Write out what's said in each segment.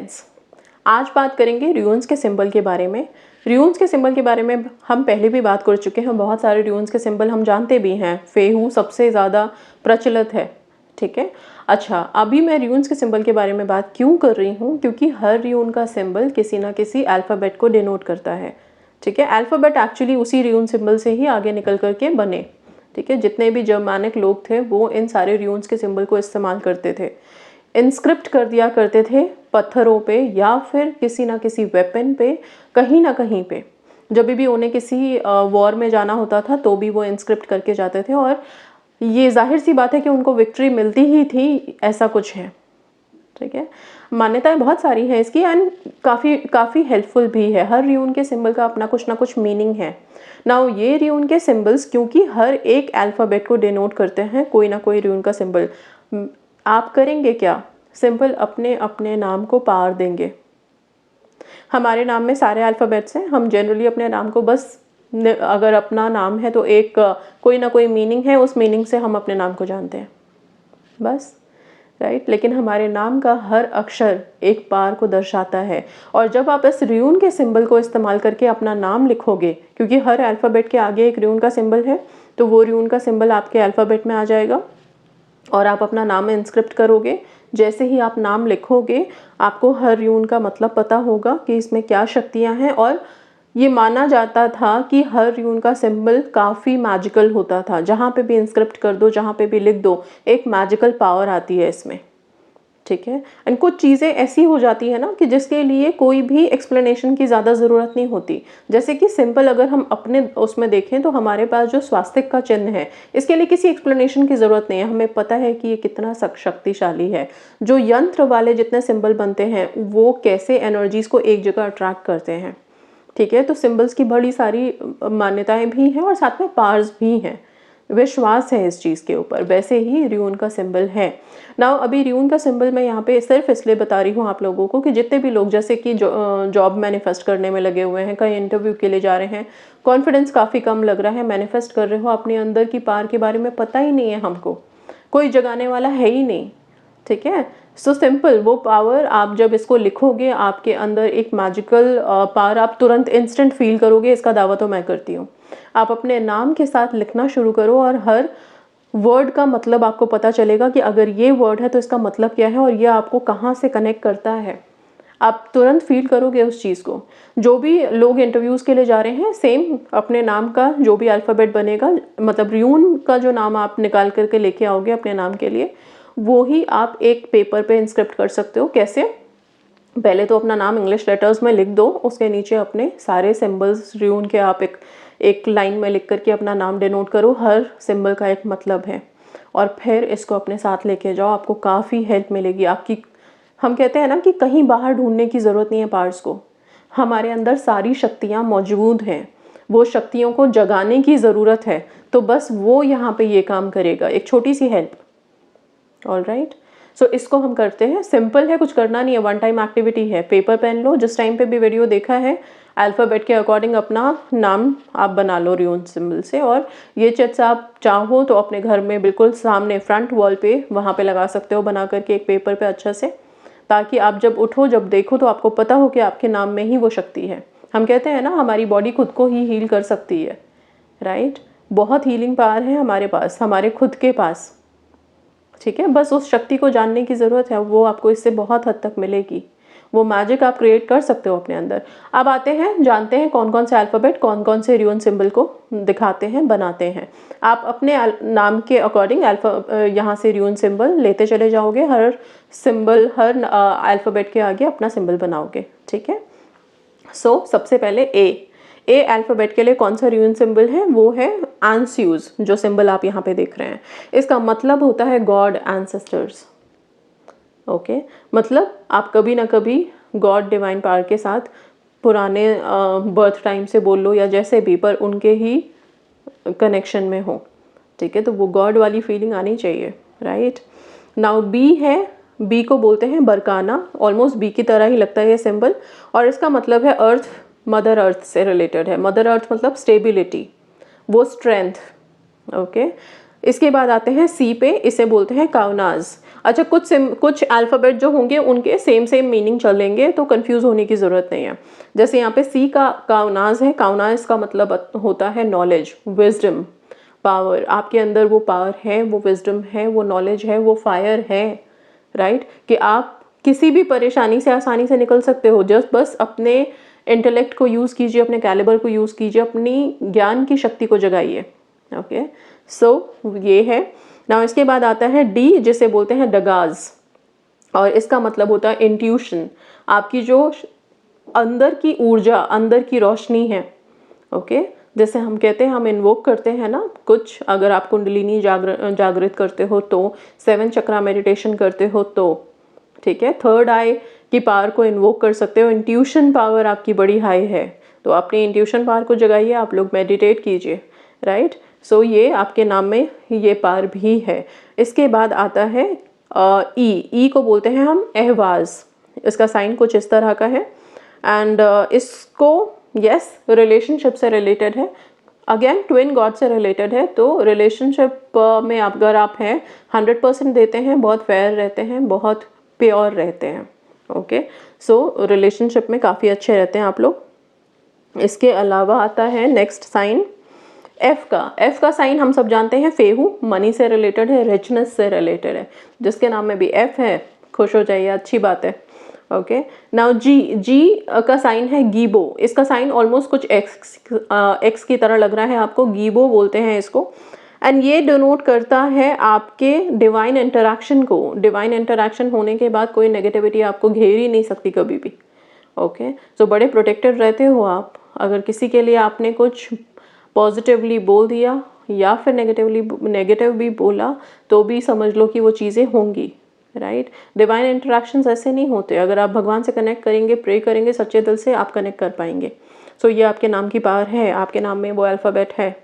Friends, आज बात करेंगे र्यून्स के सिंबल के बारे में। र्यून्स के सिंबल के बारे में हम पहले भी बात कर चुके हैं। बहुत सारे र्यून्स के सिंबल हम जानते भी हैं। फेहू सबसे ज़्यादा प्रचलित है, ठीक है। अच्छा, अभी मैं र्यून्स के सिंबल के बारे में बात क्यों कर रही हूँ, क्योंकि हर र्यून का सिंबल किसी ना किसी अल्फ़ाबेट को डिनोट करता है, ठीक है। अल्फ़ाबेट एक्चुअली उसी र्यून सिंबल से ही आगे निकल करके बने, ठीक है। जितने भी जर्मानिक लोग थे वो इन सारे र्यून्स के सिंबल को इस्तेमाल करते थे, इंस्क्रिप्ट कर दिया करते थे पत्थरों पे या फिर किसी ना किसी वेपन पे, कहीं ना कहीं पे। जब भी उन्हें किसी वॉर में जाना होता था तो भी वो इंस्क्रिप्ट करके जाते थे, और ये जाहिर सी बात है कि उनको विक्ट्री मिलती ही थी, ऐसा कुछ है, ठीक है। मान्यताएं बहुत सारी हैं इसकी, एंड काफ़ी हेल्पफुल भी है। हर र्यून के सिंबल का अपना कुछ ना कुछ मीनिंग है। नाउ ये र्यून के सिंबल्स क्योंकि हर एक अल्फ़ाबेट को डिनोट करते हैं, कोई ना कोई र्यून का सिंबल। आप करेंगे क्या? सिंपल अपने अपने नाम को पावर देंगे। हमारे नाम में सारे अल्फ़ाबेट्स हैं। हम जनरली अपने नाम को बस अगर अपना नाम है तो एक कोई ना कोई मीनिंग है, उस मीनिंग से हम अपने नाम को जानते हैं, बस, राइट। लेकिन हमारे नाम का हर अक्षर एक पार को दर्शाता है। और जब आप इस र्यून के सिंबल को इस्तेमाल करके अपना नाम लिखोगे, क्योंकि हर अल्फ़ाबेट के आगे एक र्यून का सिंबल है, तो वो र्यून का सिंबल आपके अल्फ़ाबेट में आ जाएगा और आप अपना नाम इंस्क्रिप्ट करोगे। जैसे ही आप नाम लिखोगे, आपको हर र्यून का मतलब पता होगा कि इसमें क्या शक्तियाँ हैं। और ये माना जाता था कि हर र्यून का सिंबल काफ़ी मैजिकल होता था। जहाँ पे भी इंस्क्रिप्ट कर दो, जहाँ पे भी लिख दो, एक मैजिकल पावर आती है इसमें, ठीक है। एंड कुछ चीज़ें ऐसी हो जाती है ना कि जिसके लिए कोई भी एक्सप्लेनेशन की ज़्यादा ज़रूरत नहीं होती। जैसे कि सिंपल अगर हम अपने उसमें देखें तो हमारे पास जो स्वास्तिक का चिन्ह है, इसके लिए किसी एक्सप्लेनेशन की ज़रूरत नहीं है। हमें पता है कि ये कितना शक्तिशाली है। जो यंत्र वाले जितने सिंबल बनते हैं वो कैसे एनर्जीज़ को एक जगह अट्रैक्ट करते हैं, ठीक है। तो सिंबल्स की बड़ी सारी मान्यताएं भी हैं और साथ में पावर्स भी हैं, विश्वास है इस चीज़ के ऊपर। वैसे ही र्यून का सिंबल है। नाउ अभी र्यून का सिंबल मैं यहाँ पे सिर्फ इसलिए बता रही हूँ आप लोगों को कि जितने भी लोग जैसे कि जॉब मैनिफेस्ट करने में लगे हुए हैं, कहीं इंटरव्यू के लिए जा रहे हैं, कॉन्फिडेंस काफ़ी कम लग रहा है, मैनिफेस्ट कर रहे हो, अपने अंदर की पावर के बारे में पता ही नहीं है, हमको कोई जगाने वाला है ही नहीं, ठीक है। सो सिंपल, वो पावर आप जब इसको लिखोगे, आपके अंदर एक मैजिकल पावर आप तुरंत इंस्टेंट फील करोगे। इसका दावा तो मैं करती हूँ। आप अपने नाम के साथ लिखना शुरू करो और हर वर्ड का मतलब आपको पता चलेगा कि अगर ये वर्ड है तो इसका मतलब क्या है और ये आपको कहाँ से कनेक्ट करता है। आप तुरंत फील करोगे उस चीज़ को। जो भी लोग इंटरव्यूज़ के लिए जा रहे हैं, सेम अपने नाम का जो भी अल्फ़ाबेट बनेगा, मतलब र्यून का जो नाम आप निकाल करके लेके आओगे अपने नाम के लिए, वो ही आप एक पेपर पे इंस्क्रिप्ट कर सकते हो। कैसे? पहले तो अपना नाम इंग्लिश लेटर्स में लिख दो, उसके नीचे अपने सारे सिंबल्स र्यून के आप एक लाइन में लिख करके अपना नाम डिनोट करो। हर सिंबल का एक मतलब है, और फिर इसको अपने साथ लेके जाओ। आपको काफ़ी हेल्प मिलेगी आपकी। हम कहते हैं ना कि कहीं बाहर ढूंढने की ज़रूरत नहीं है पार्ट्स को, हमारे अंदर सारी शक्तियाँ मौजूद हैं। वो शक्तियों को जगाने की ज़रूरत है, तो बस वो यहाँ पे ये काम करेगा, एक छोटी सी हेल्प। ऑल राइट, सो इसको हम करते हैं। सिंपल है, कुछ करना नहीं है, वन टाइम एक्टिविटी है। पेपर पेन लो, जिस टाइम पे भी वीडियो देखा है, अल्फ़ाबेट के अकॉर्डिंग अपना नाम आप बना लो र्यून सिंबल से। और ये चिट्स आप चाहो तो अपने घर में बिल्कुल सामने फ्रंट वॉल पे वहाँ पे लगा सकते हो, बना करके एक पेपर पे अच्छा से, ताकि आप जब उठो, जब देखो तो आपको पता हो कि आपके नाम में ही वो शक्ति है। हम कहते हैं ना, हमारी बॉडी खुद को ही हील कर सकती है, राइट। बहुत हीलिंग पावर है हमारे पास, हमारे खुद के पास, ठीक है। बस उस शक्ति को जानने की ज़रूरत है, वो आपको इससे बहुत हद तक मिलेगी। वो मैजिक आप क्रिएट कर सकते हो अपने अंदर। अब आते हैं, जानते हैं कौन कौन से अल्फ़ाबेट कौन कौन से र्यून सिंबल को दिखाते हैं, बनाते हैं। आप अपने नाम के अकॉर्डिंग यहाँ से र्यून सिंबल लेते चले जाओगे। हर सिंबल, हर अल्फ़ाबेट के आगे अपना सिंबल बनाओगे, ठीक है। सो सबसे पहले ए अल्फ़ाबेट के लिए कौन सा र्यून सिंबल है? वो है एंस्यूज, जो सिंबल आप यहाँ पे देख रहे हैं। इसका मतलब होता है गॉड एंसेस्टर्स, ओके। मतलब आप कभी ना कभी गॉड डिवाइन पावर के साथ पुराने बर्थ टाइम से बोल लो या जैसे भी, पर उनके ही कनेक्शन में हो, ठीक है। तो वो गॉड वाली फीलिंग आनी चाहिए, राइट। नाउ बी है, बी को बोलते हैं बरकाना। ऑलमोस्ट बी की तरह ही लगता है ये सिंबल, और इसका मतलब है अर्थ, मदर अर्थ से रिलेटेड है। मदर अर्थ मतलब स्टेबिलिटी, वो स्ट्रेंथ, ओके। इसके बाद आते हैं सी पे, इसे बोलते हैं काउनाज। अच्छा, कुछ अल्फ़ाबेट जो होंगे उनके सेम मीनिंग चलेंगे, तो कंफ्यूज होने की ज़रूरत नहीं है। जैसे यहाँ पे सी का काउनाज है, काउनाज का मतलब होता है नॉलेज, विजडम, पावर। आपके अंदर वो पावर है, वो विजडम है, वो नॉलेज है, वो फायर है, राइट, कि आप किसी भी परेशानी से आसानी से निकल सकते हो। जस्ट बस अपने इंटेलेक्ट को यूज़ कीजिए, अपने कैलिबर को यूज़ कीजिए, अपनी ज्ञान की शक्ति को जगाइए। ओके, सो ये है ना। इसके बाद आता है डी, जिसे बोलते हैं डगाज, और इसका मतलब होता है इंट्यूशन, आपकी जो अंदर की ऊर्जा, अंदर की रोशनी है। ओके, जैसे हम कहते हैं, हम इन्वोक करते हैं ना कुछ, अगर आप कुंडलिनी जागृत करते हो तो, 7 चक्रा मेडिटेशन करते हो तो, ठीक है, थर्ड आई की पावर को इन्वोक कर सकते हो। इंट्यूशन पावर आपकी बड़ी हाई है, तो अपनी इंट्यूशन पावर को जगाइए, आप लोग मेडिटेट कीजिए, राइट। सो ये आपके नाम में ये पावर भी है। इसके बाद आता है ई को बोलते हैं हम अहवाज। इसका साइन कुछ इस तरह का है, एंड इसको यस रिलेशनशिप से रिलेटेड है, अगेन ट्विन गॉड से रिलेटेड है। तो रिलेशनशिप में अगर आप हैं 100% देते हैं, बहुत फेयर रहते हैं, बहुत प्योर रहते हैं। ओके, सो रिलेशनशिप में काफ़ी अच्छे रहते हैं आप लोग। इसके अलावा आता है नेक्स्ट साइन एफ का साइन हम सब जानते हैं फेहू, मनी से रिलेटेड है, रिचनेस से रिलेटेड है। जिसके नाम में भी एफ है, खुश हो जाइए, अच्छी बात है। ओके, नाउ जी का साइन है गीबो। इसका साइन ऑलमोस्ट कुछ एक्स की तरह लग रहा है आपको, गीबो बोलते हैं इसको, एंड ये डिनोट करता है आपके डिवाइन इंटरैक्शन को। डिवाइन इंटरैक्शन होने के बाद कोई नेगेटिविटी आपको घेर ही नहीं सकती कभी भी। ओके, सो बड़े प्रोटेक्टेड रहते हो आप। अगर किसी के लिए आपने कुछ पॉजिटिवली बोल दिया या फिर नेगेटिव भी बोला, तो भी समझ लो कि वो चीज़ें होंगी, राइट। डिवाइन इंटरैक्शंस ऐसे नहीं होते। अगर आप भगवान से कनेक्ट करेंगे, प्रे करेंगे सच्चे दिल से, आप कनेक्ट कर पाएंगे। सो ये आपके नाम की पावर है, आपके नाम में वो अल्फ़ाबेट है।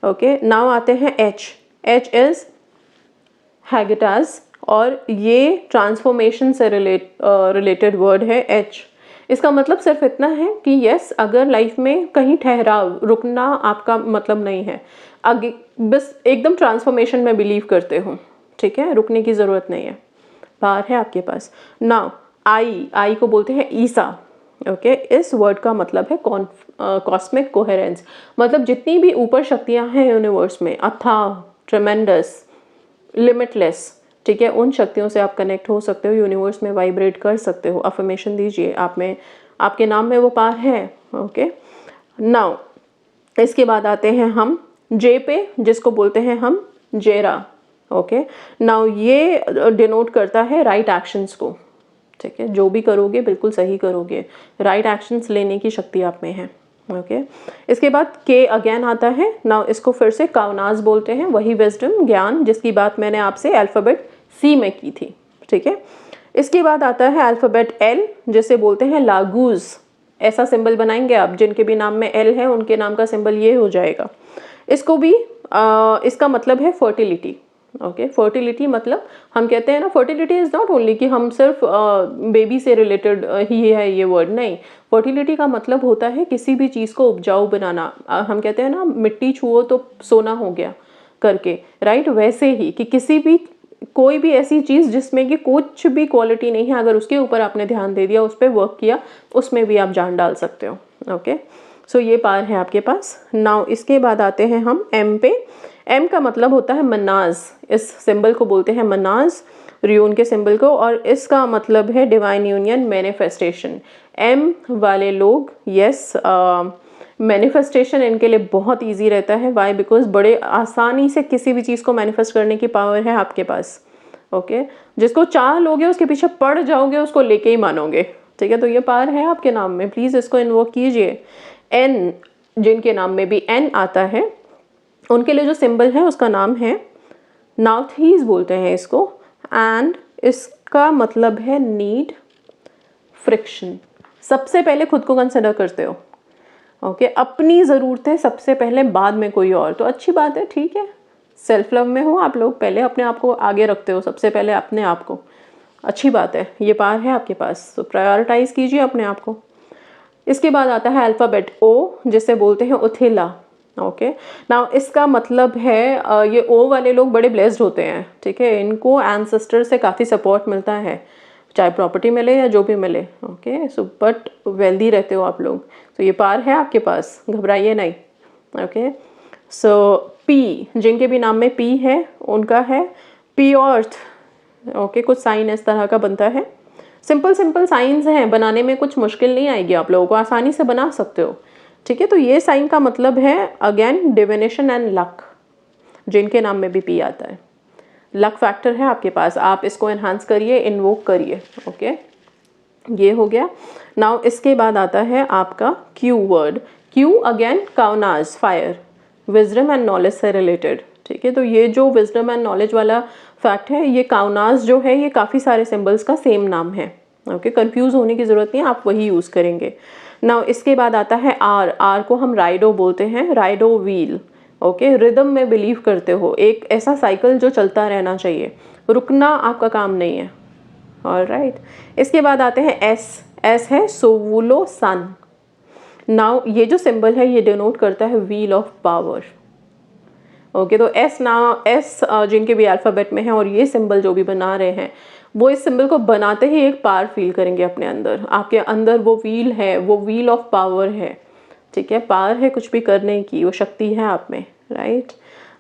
ओके, नाउ आते हैं एच इज़ हैगिटास, और ये ट्रांसफॉर्मेशन से रिलेटेड वर्ड है एच। इसका मतलब सिर्फ इतना है कि यस, अगर लाइफ में कहीं ठहराव, रुकना आपका मतलब नहीं है, आगे बस एकदम ट्रांसफॉर्मेशन में बिलीव करते हो, ठीक है, रुकने की ज़रूरत नहीं है, पावर है आपके पास। नाउ आई को बोलते हैं ईसा। ओके, इस वर्ड का मतलब है कॉस्मिक कोहेरेंस, मतलब जितनी भी ऊपर शक्तियाँ हैं यूनिवर्स में, अथाह, ट्रेमेंडस, लिमिटलेस, ठीक है, उन शक्तियों से आप कनेक्ट हो सकते हो, यूनिवर्स में वाइब्रेट कर सकते हो। अफर्मेशन दीजिए, आप में, आपके नाम में वो पावर है। ओके, नाउ इसके बाद आते हैं हम जे पे, जिसको बोलते हैं हम जेरा। ओके, नाउ ये डिनोट करता है राइट एक्शंस को, ठीक है, जो भी करोगे बिल्कुल सही करोगे, राइट एक्शंस लेने की शक्ति आप में है। ओके, इसके बाद के अगेन आता है। नाउ इसको फिर से काउनाज बोलते हैं, वही विजडम, ज्ञान, जिसकी बात मैंने आपसे अल्फ़ाबेट सी में की थी, ठीक है। इसके बाद आता है अल्फ़ाबेट एल, जिसे बोलते हैं लागूज। ऐसा सिंबल बनाएंगे आप, जिनके भी नाम में एल है उनके नाम का सिंबल ये हो जाएगा। इसको भी इसका मतलब है फर्टिलिटी। ओके, फर्टिलिटी मतलब हम कहते हैं ना, फर्टिलिटी इज़ नॉट ओनली कि हम सिर्फ बेबी से रिलेटेड ही है ये वर्ड, नहीं। फर्टिलिटी का मतलब होता है किसी भी चीज़ को उपजाऊ बनाना। हम कहते हैं ना, मिट्टी छुओ तो सोना हो गया करके, राइट, वैसे ही कि किसी भी, कोई भी ऐसी चीज़ जिसमें कि कुछ भी क्वालिटी नहीं है, अगर उसके ऊपर आपने ध्यान दे दिया, उस पर वर्क किया, उसमें भी आप जान डाल सकते हो। ओके, सो ये पावर है आपके पास। नाउ इसके बाद आते हैं हम एम पे। एम का मतलब होता है मनाज। इस सिंबल को बोलते हैं मनाज, रियून के सिंबल को, और इसका मतलब है डिवाइन यूनियन, मैनिफेस्टेशन। एम वाले लोग यस, मैनिफेस्टेशन इनके लिए बहुत इजी रहता है। वाई? बिकॉज बड़े आसानी से किसी भी चीज़ को मैनिफेस्ट करने की पावर है आपके पास। ओके, जिसको चाह लोगे, उसके पीछे पड़ जाओगे, उसको लेके ही मानोगे, ठीक है। तो ये पावर है आपके नाम में, प्लीज़ इसको इन्वोक कीजिए। एन, जिनके नाम में भी एन आता है, उनके लिए जो सिंबल है उसका नाम है नाउथीज बोलते हैं इसको, एंड इसका मतलब है नीड, फ्रिक्शन। सबसे पहले खुद को कंसिडर करते हो, ओके, अपनी ज़रूरतें सबसे पहले, बाद में कोई और। तो अच्छी बात है, ठीक है, सेल्फ लव में हो आप लोग, पहले अपने आप को आगे रखते हो, सबसे पहले अपने आप को, अच्छी बात है, ये पावर है आपके पास, तो प्रायोरिटाइज कीजिए अपने आप को। इसके बाद आता है अल्फ़ाबेट ओ, जिसे बोलते हैं उथिला। ओके। नाउ इसका मतलब है ये ओ वाले लोग बड़े ब्लेस्ड होते हैं, ठीक है, इनको एंसेस्टर से काफ़ी सपोर्ट मिलता है, चाहे प्रॉपर्टी मिले या जो भी मिले। ओके, सो बट वेल्दी रहते हो आप लोग, तो ये पार है आपके पास, घबराइए नहीं। ओके, सो पी, जिनके भी नाम में पी है उनका है पी अर्थ। ओके, कुछ साइन इस तरह का बनता है, सिंपल सिंपल साइंस हैं, बनाने में कुछ मुश्किल नहीं आएगी, आप लोगों को आसानी से बना सकते हो, ठीक है। तो ये साइन का मतलब है अगेन डिविनेशन एंड लक, जिनके नाम में भी पी आता है, लक फैक्टर है आपके पास, आप इसको एनहांस करिए, इन्वोक करिए। ओके, ये हो गया। नाउ इसके बाद आता है आपका Q word. Q again काउनाज, fire, wisdom and knowledge से रिलेटेड, ठीक है। तो ये जो विजडम एंड नॉलेज वाला फैक्ट है, ये काउनाज जो है ये काफ़ी सारे सिंबल्स का सेम नाम है। ओके, कंफ्यूज होने की ज़रूरत नहीं है, आप वही यूज़ करेंगे। नाउ इसके बाद आता है आर। आर को हम राइडो बोलते हैं, राइडो व्हील। ओके, रिदम में बिलीव करते हो, एक ऐसा साइकिल जो चलता रहना चाहिए, रुकना आपका काम नहीं है। ऑलराइट, इसके बाद आते हैं एस। एस है सोवुलो सन। नाउ ये जो सिंबल है ये डिनोट करता है व्हील ऑफ पावर। ओके, तो एस जिनके भी अल्फ़ाबेट में है और ये सिंबल जो भी बना रहे हैं, वो इस सिंबल को बनाते ही एक पावर फील करेंगे अपने अंदर, आपके अंदर वो व्हील है, वो व्हील ऑफ पावर है, ठीक है, पावर है कुछ भी करने की, वो शक्ति है आप में। Right,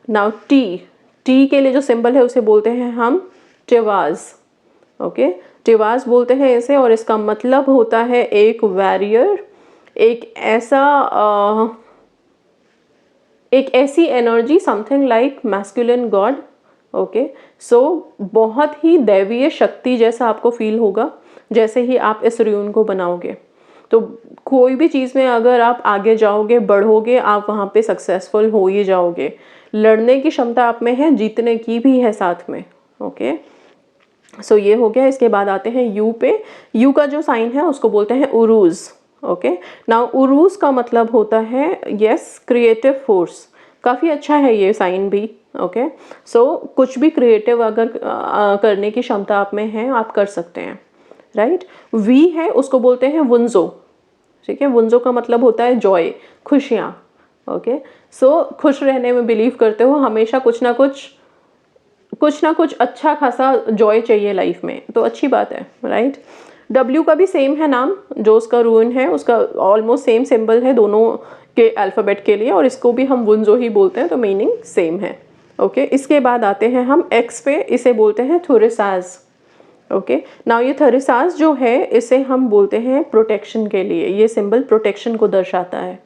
now T. टी के लिए जो सिंबल है उसे बोलते हैं हम टिवाज। ओके, टिवाज बोलते हैं इसे, और इसका मतलब होता है एक वॉरियर, एक ऐसी energy, something like masculine god. Okay, so बहुत ही दैवीय शक्ति जैसा आपको फील होगा जैसे ही आप इस र्यून को बनाओगे। तो कोई भी चीज़ में अगर आप आगे जाओगे, बढ़ोगे, आप वहाँ पे सक्सेसफुल हो ही जाओगे। लड़ने की क्षमता आप में है, जीतने की भी है साथ में। ओके, सो ये हो गया। इसके बाद आते हैं यू पे। यू का जो साइन है उसको बोलते हैं उरूज। ओके, नाउ उरूज का मतलब होता है यस क्रिएटिव फोर्स, काफ़ी अच्छा है ये साइन भी। ओके, सो कुछ भी क्रिएटिव अगर करने की क्षमता आप में है, आप कर सकते हैं। राइट, वी है उसको बोलते हैं वुंजो, ठीक है, वुंजो का मतलब होता है जॉय, खुशियाँ। ओके, सो खुश रहने में बिलीव करते हो, हमेशा कुछ ना कुछ अच्छा खासा जॉय चाहिए लाइफ में, तो अच्छी बात है। राइट, डब्ल्यू का भी सेम है नाम, जो उसका रून है उसका ऑलमोस्ट सेम सिंबल है दोनों के अल्फ़ाबेट के लिए, और इसको भी हम वुंजो ही बोलते हैं, तो मीनिंग सेम है। ओके, इसके बाद आते हैं हम एक्स पे, इसे बोलते हैं थोरिसाज। ओके, नाउ ये थोरिसाज जो है इसे हम बोलते हैं प्रोटेक्शन के लिए, ये सिंबल प्रोटेक्शन को दर्शाता है,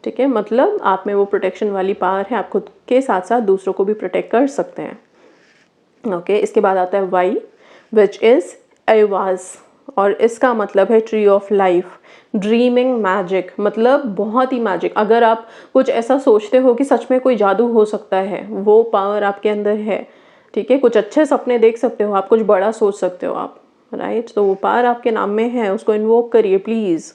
ठीक है, मतलब आप में वो प्रोटेक्शन वाली पावर है, आप खुद के साथ साथ दूसरों को भी प्रोटेक्ट कर सकते हैं। ओके, इसके बाद आता है वाई, विच इज़ एवाज, और इसका मतलब है tree of life, dreaming magic, मतलब बहुत ही मैजिक। अगर आप कुछ ऐसा सोचते हो कि सच में कोई जादू हो सकता है, वो पावर आपके अंदर है, ठीक है, कुछ अच्छे सपने देख सकते हो आप, कुछ बड़ा सोच सकते हो आप। राइट, तो वो पावर आपके नाम में है, उसको इन्वोक करिए प्लीज़।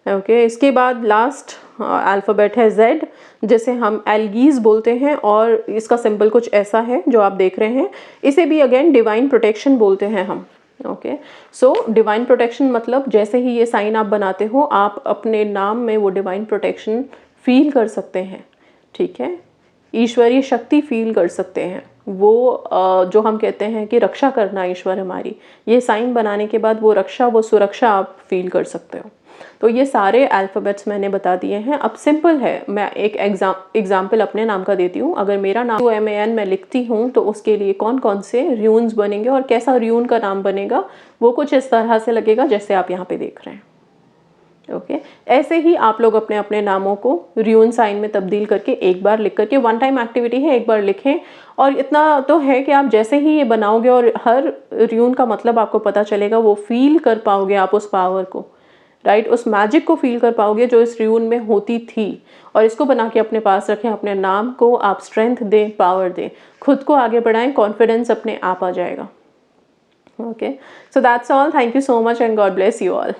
ओके, इसके बाद लास्ट अल्फ़ाबेट है जेड, जिसे हम एल्गीज बोलते हैं, और इसका सिंबल कुछ ऐसा है जो आप देख रहे हैं। इसे भी अगेन डिवाइन प्रोटेक्शन बोलते हैं हम। ओके, सो डिवाइन प्रोटेक्शन मतलब जैसे ही ये साइन आप बनाते हो, आप अपने नाम में वो डिवाइन प्रोटेक्शन फील कर सकते हैं, ठीक है, ईश्वरीय शक्ति फील कर सकते हैं, वो जो हम कहते हैं कि रक्षा करना ईश्वर हमारी, ये साइन बनाने के बाद वो रक्षा, वो सुरक्षा आप फील कर सकते हो। तो ये सारे अल्फ़ाबेट्स मैंने बता दिए हैं। अब सिंपल है, मैं एक एग्जाम्पल अपने नाम का देती हूँ। अगर मेरा नाम MAN मैं लिखती हूँ तो उसके लिए कौन कौन से र्यून्स बनेंगे और कैसा र्यून का नाम बनेगा, वो कुछ इस तरह से लगेगा जैसे आप यहाँ पे देख रहे हैं। ओके, ऐसे ही आप लोग अपने अपने नामों को र्यून साइन में तब्दील करके एक बार लिख करके, वन टाइम एक्टिविटी है, एक बार लिखें। और इतना तो है कि आप जैसे ही ये बनाओगे और हर र्यून का मतलब आपको पता चलेगा, वो फील कर पाओगे आप उस पावर को, राइट, उस मैजिक को फील कर पाओगे जो इस र्यून में होती थी। और इसको बना के अपने पास रखें, अपने नाम को आप स्ट्रेंथ दें, पावर दें, खुद को आगे बढ़ाएं, कॉन्फिडेंस अपने आप आ जाएगा। Okay, so that's all, thank you so much and God bless you all.